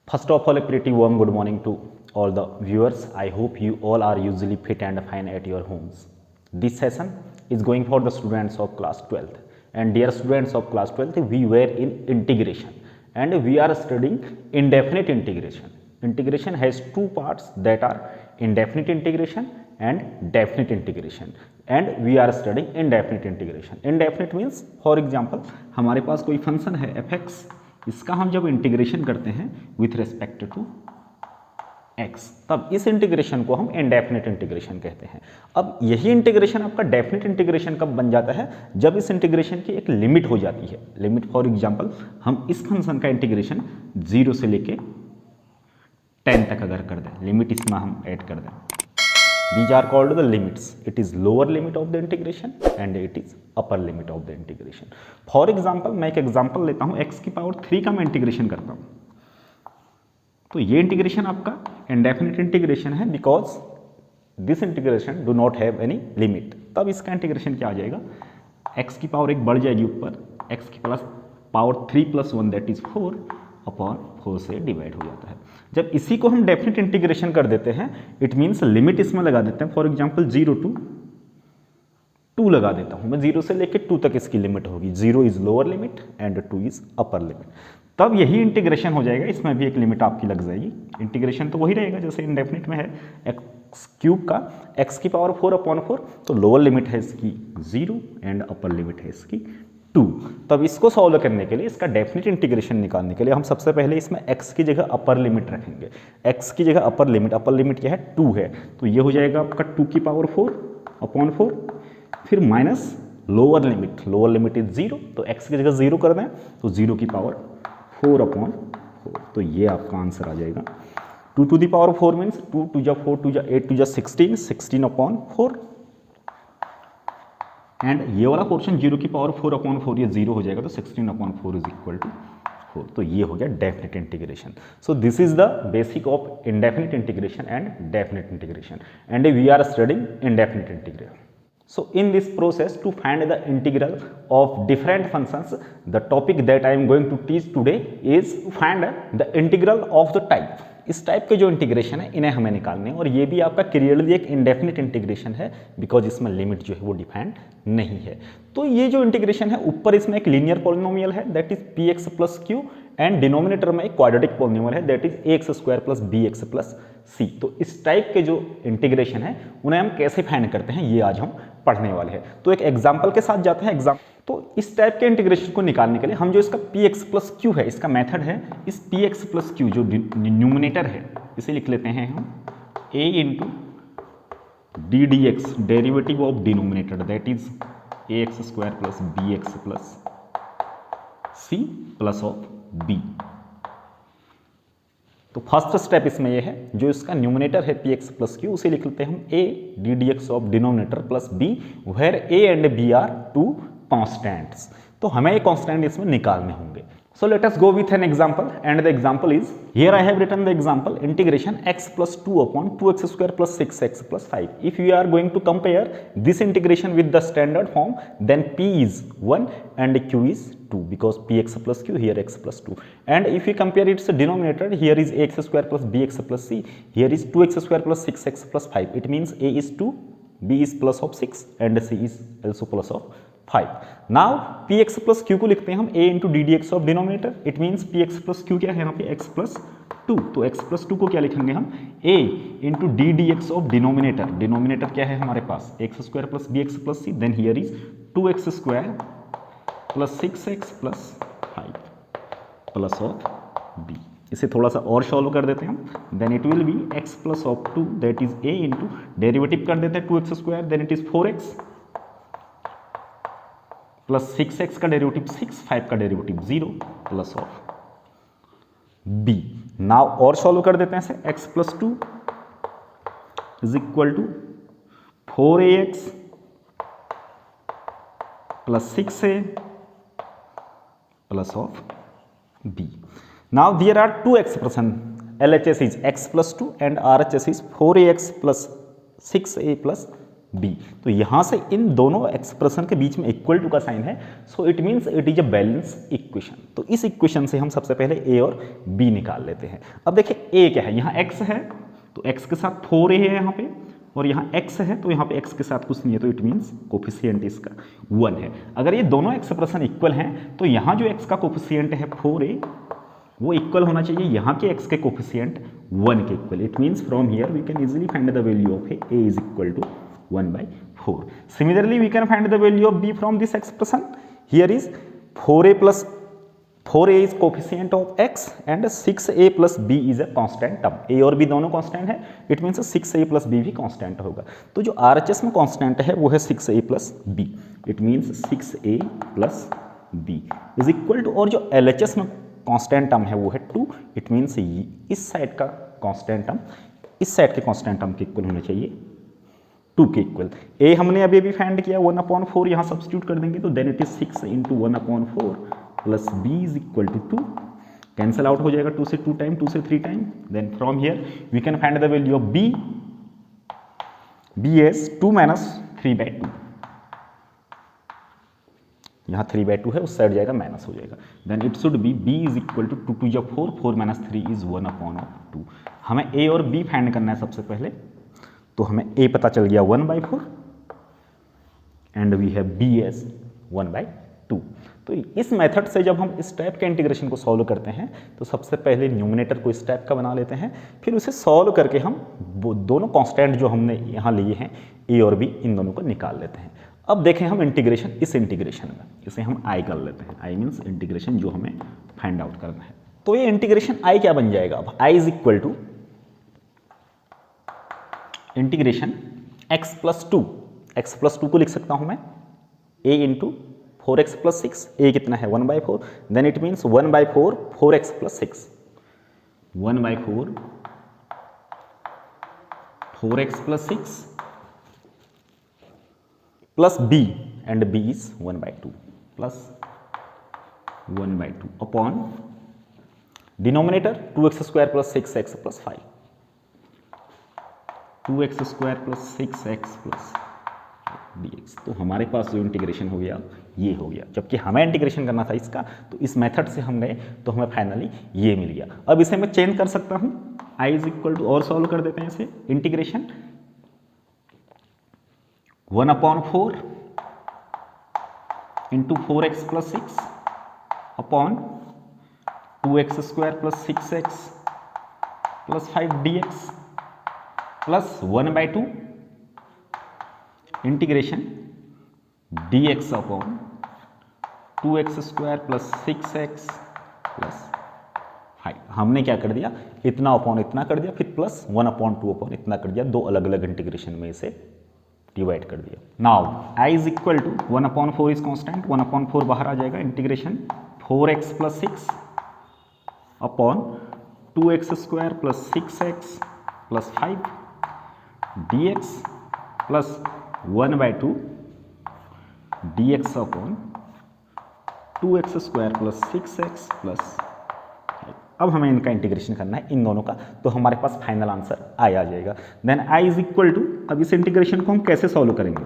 First of all, a pretty warm good morning to all the viewers. I hope you all are usually fit and fine at your homes. This session is going for the students of class 12th. And dear students of class 12th, we were in integration and we are studying indefinite integration. Integration has two parts, that are indefinite integration and definite integration, and we are studying indefinite integration. Indefinite means, for example, हमारे पास कोई function है fx, इसका हम जब integration करते हैं with respect to x, तब इस इंटीग्रेशन को हम इंडेफिनिट इंटीग्रेशन कहते हैं। अब यही इंटीग्रेशन आपका डेफिनिट इंटीग्रेशन कब बन जाता है, जब इस इंटीग्रेशन की एक लिमिट हो जाती है। लिमिट फॉर एग्जांपल, हम इस फंक्शन का इंटीग्रेशन 0 से लेके 10 तक अगर कर दें, लिमिट इसमें हम ऐड कर दें, these are called the limits. It is lower limit of the integration and it is upper limit of the integration. For example, मैं एक एग्जांपल लेता हूँ, x की पावर 3 का मैं इंटीग्रेशन करता हूँ, तो ये इंटीग्रेशन आपका इंडेफिनिट इंटीग्रेशन है because this integration do not have any limit. तब इसका इंटीग्रेशन क्या आ जाएगा, x की पावर 1 बढ़ जाएगी ऊपर, x की plus power 3 + 1 that is 4 upon 4 से डिवाइड हो जाता है। जब इसी को हम डेफिनिट इंटीग्रेशन कर देते हैं, इट मीन्स लिमिट इसमें लगा देते हैं। फॉर एग्जांपल 0 to 2 लगा देता हूं मैं, 0 से लेकर 2 तक इसकी लिमिट होगी। 0 is lower limit and 2 is upper limit. तब यही इंटीग्रेशन हो जाएगा, इसमें भी एक लिमिट आपकी लग जाएगी। इंटीग्रेशन तो वही रहेगा जैसे इंडेफिनिट में है, एक्स क्यूब का x की पावर 4/4, तो लोअर लिमिट है इसकी 0 एंड अपर लिमिट है इसकी 2। तब इसको सॉल्व करने के लिए, इसका डेफिनिट इंटीग्रेशन निकालने के लिए हम सबसे पहले इसमें x की जगह अपर लिमिट रखेंगे। x की जगह अपर लिमिट क्या है, 2 है, तो ये हो जाएगा आपका 2 की पावर 4/4, फिर माइनस लोअर लिमिट इज 0, तो x की जगह 0 कर दें तो 0 की पावर 4/4, तो ये आपका आंसर आ जाएगा। 2 to the power 4 मीन्स 2 2 जा 4 2 जा 8 2 जा 16/4, एंड ये वाला पोर्शन 0 की पावर 4/4 ये 0 हो जाएगा, तो 16/4 इज इक्वल टू 4। तो ये हो गया definite integration. So this is the basic of indefinite integration and definite integration, and we are studying indefinite integration. So in this process, to find the integral of different functions, the topic that I am going to teach today is to find the integral of the type. इस type के जो integration है इन्हें हमें निकालने हैं, और ये भी आपका क्लियरली एक इंडेफिनिट इंटीग्रेशन है बिकॉज इसमें लिमिट जो है वो डिफाइंड नहीं है। तो ये जो इंटीग्रेशन है, ऊपर इसमें एक लीनियर पॉलिनोमियल है that is px + q, and denominator में एक क्वाड्रेटिक पॉलिनोमियल है that is ax² + bx + c। तो इस टाइप के जो इंटीग्रेशन है उन्हें हम कैसे फाइंड करते हैं, ये आज हम पढ़ने वाले हैं। तो एक एग्जाम्पल के साथ जाते हैं। तो इस टाइप के इंटीग्रेशन को निकालने के लिए हम जो इसका px + q है, इसका मेथड है, इस px + q जो न्यूमरेटर है इसे लिख लेते हैं हम a × ddx, derivative of denominator that is ax² + bx + c plus of b। तो फर्स्ट स्टेप इसमें यह है, जो इसका न्यूमरेटर है px + q उसे लिख लेते हैं हम a ddx of denominator plus b, where a and b are 2 constants. तो हमें ये कॉन्स्टेंट इसमें निकालने होंगे। So let us go with an example, and the example is, here I have written the example, integration x + 2/2x² + 6x + 5. If you are going to compare this integration with the standard form, then p is 1 and q is 2 because px + q, here x + 2. And if you compare its denominator, here is ax² + bx + c, here is 2x² + 6x + 5. It means a is 2, b is plus of 6 and c is also plus of 5. Now px + q को लिखते हैं हम a × ddx of denominator. It means px + q क्या है यहाँ पे, x + 2, तो x + 2 को क्या लिखेंगे हम, a × ddx of denominator. Denominator क्या है हमारे पास, x² + bx + c, then here is 2x² + 6x + 5 plus of b। इसे थोड़ा सा और सॉल्व कर देते हैं हम, then it will be x + 2 that is a × derivative कर देते हैं 2x², then it is 4x plus 6x का डेरिवेटिव 6, 5 का derivative 0 plus of b। Now और सॉल्व कर देते हैं इसे, x + 2 is equal to 4ax plus 6a plus of b। Now there are two expression, LHS is x + 2 and RHS is 4ax + 6a + b। तो यहाँ से इन दोनों एक्सप्रेशन के बीच में इक्वल टू का साइन है, so it means it is a balance equation. तो इस इक्वेशन से हम सबसे पहले a और b निकाल लेते हैं। अब देखिए a क्या है, यहाँ x है तो x के साथ 4a है यहाँ पे, और यहाँ x है तो यहाँ पे x के साथ कुछ नहीं है, तो इट मीन्स कोफिशिएंट इसका 1 है। अगर ये दोनों एक्सप्रेशन इक्वल हैं तो यहाँ जो x का कोफिशिएंट है 4a वो इक्वल होना चाहिए यहाँ के x के कोफिशिएंट 1 के equal. It means from here we can easily find the value of a is equal to 1/4। Similarly we can find the value of b from this expression. Here is 4a is coefficient of x and 6a plus b is a constant term। a और b दोनों constant है, it means 6a plus b भी constant होगा। तो जो RHS में constant है वो है 6a plus b, it means 6a plus b is equal to, और जो LHS में कांस्टेंट टर्म है वो है 2, इट मीन्स इस साइड का कांस्टेंट टर्म इस साइड के कांस्टेंट टर्म के इक्वल होना चाहिए 2 के इक्वल। a हमने अभी फाइंड किया 1/4, यहाँ सब्स्टिट्यूट कर देंगे तो then it is 6 × 1/4 plus b is equal to 2, cancel out हो जाएगा 2 से 2 टाइम, 2 से 3 time. Then from here we can find the value of b as 2 - 3/2। यहाँ 3/2 है, उस साइड जाएगा माइनस हो जाएगा। Then it should be b is equal to 2 × 2 4, 4 - 3 is 1/2। हमें a और b फाइंड करना है सबसे पहले, तो हमें a पता चल गया 1/4 and we have b as 1/2। तो इस मेथड से जब हम इस टाइप के इंटीग्रेशन को सॉल्व करते हैं तो सबसे पहले न्यूमरेटर को इस टाइप का बना लेते हैं, फिर उसे सॉल्व करके हम वो दोनों कांस्टेंट जो हमने यहाँ लिए हैं a और b इन दोनों को निकाल लेते हैं। अब देखें हम इंटीग्रेशन, इस इंटीग्रेशन में इसे हम i कर लेते हैं, i मीन्स इंटीग्रेशन जो हमें फाइंड आउट करना है। तो ये इंटीग्रेशन i क्या बन जाएगा, अब i is equal to integration x+2 को लिख सकता हूं मैं a इंटू 4x + 6, a कितना है 1/4, then it means 1/4 4x + 6, 1/4 4x + 6 plus b and b is 1/2 plus 1/2 upon denominator 2x² + 6x + 5, 2x² + 6x + dx। तो हमारे पास जो इंटीग्रेशन हो गया ये हो गया, जबकि हमें इंटीग्रेशन करना था इसका, तो इस मेथड से हम गए तो हमें फाइनली ये मिल गया। अब इसे मैं चेंज कर सकता हूं, i इज इक्वल टू, और सॉल्व कर देते हैं इसे, integration 1/4 into 4x + 6 upon 2x² + 6x + 5 dx plus 1/2 integration dx upon 2x² + 6x + 5। हमने क्या कर दिया, इतना अपॉन इतना कर दिया, फिर प्लस 1/2 अपॉन इतना कर दिया, दो अलग अलग इंटीग्रेशन में इसे डिवाइड कर दिया। Now i is equal to 1/4 is constant, 1/4 बाहर आ जाएगा, integration 4x + 6 upon 2x² + 6x + 5 dx plus 1/2 dx upon 2x² + 6x + 5। अब हमें इनका इंटीग्रेशन करना है इन दोनों का, तो हमारे पास फाइनल आंसर i आ जाएगा। Then i is equal to, अब इस इंटीग्रेशन को हम कैसे सॉल्व करेंगे,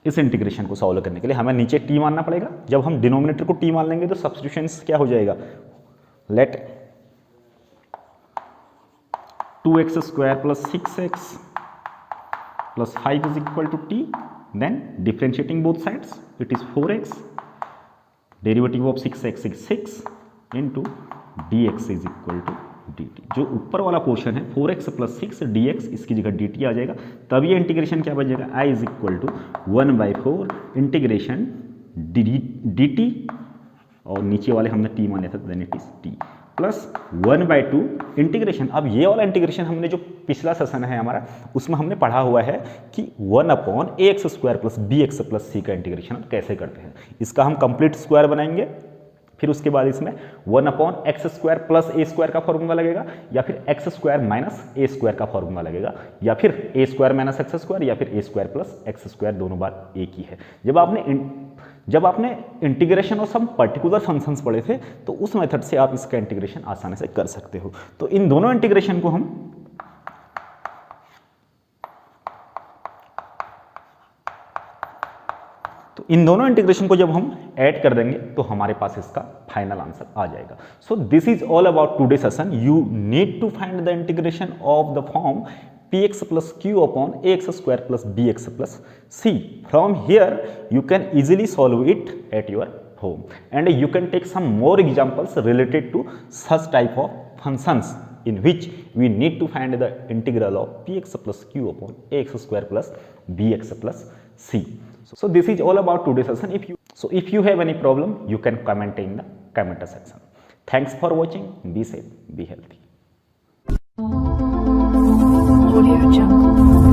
इस इंटीग्रेशन को सॉल्व करने के लिए हमें नीचे t मानना पड़ेगा। जब हम डिनोमिनेटर को t मान लेंगे तो सब्स्टिट्यूशन क्या हो जाएगा, late 2x² + 6x + 5 is equal to t, then differentiating both sides it is 4x, derivative of 6x is 6 into dx is equal to dt। जो ऊपर वाला पोर्शन है 4x + 6 dx, इसकी जगह dt आ जाएगा, तब ये इंटीग्रेशन क्या बन जाएगा, i is equal to 1/4 integration dt, और नीचे वाले हमने t मान लिया था, then it is t plus 1/2 integration. अब ये वाला इंटीग्रेशन हमने जो पिछला सेशन है हमारा, उसमें हमने पढ़ा हुआ है कि 1/ax² + bx + c का इंटीग्रेशन कैसे करते हैं। इसका हम कंप्लीट स्क्वायर बनाएंगे, फिर उसके बाद इसमें 1/x² + a² का फॉर्मूला लगेगा, या फिर x² - a² का फॉर्मूला लगेगा, या फिर a² - x² या फिर a² + x², दोनों बात एक ही है। जब आपने इंटीग्रेशन और सम पर्टिकुलर फंक्शंस पढ़े थे तो उस मेथड से आप इसका इंटीग्रेशन आसानी से कर सकते हो। तो इन दोनों इंटीग्रेशन को हम तो इन दोनों इंटीग्रेशन को जब हम ऐड कर देंगे तो हमारे पास इसका फाइनल आंसर आ जाएगा. So this is all about today session. You need to find the integration of the form px plus q upon ax square plus bx plus c. From here you can easily solve it at your home, and you can take some more examples related to such type of functions in which we need to find the integral of px plus q upon ax square plus bx plus c. So this is all about today's session. If you have any problem, you can comment in the comment section. Thanks for watching. Be safe, be healthy. Audio Jungle.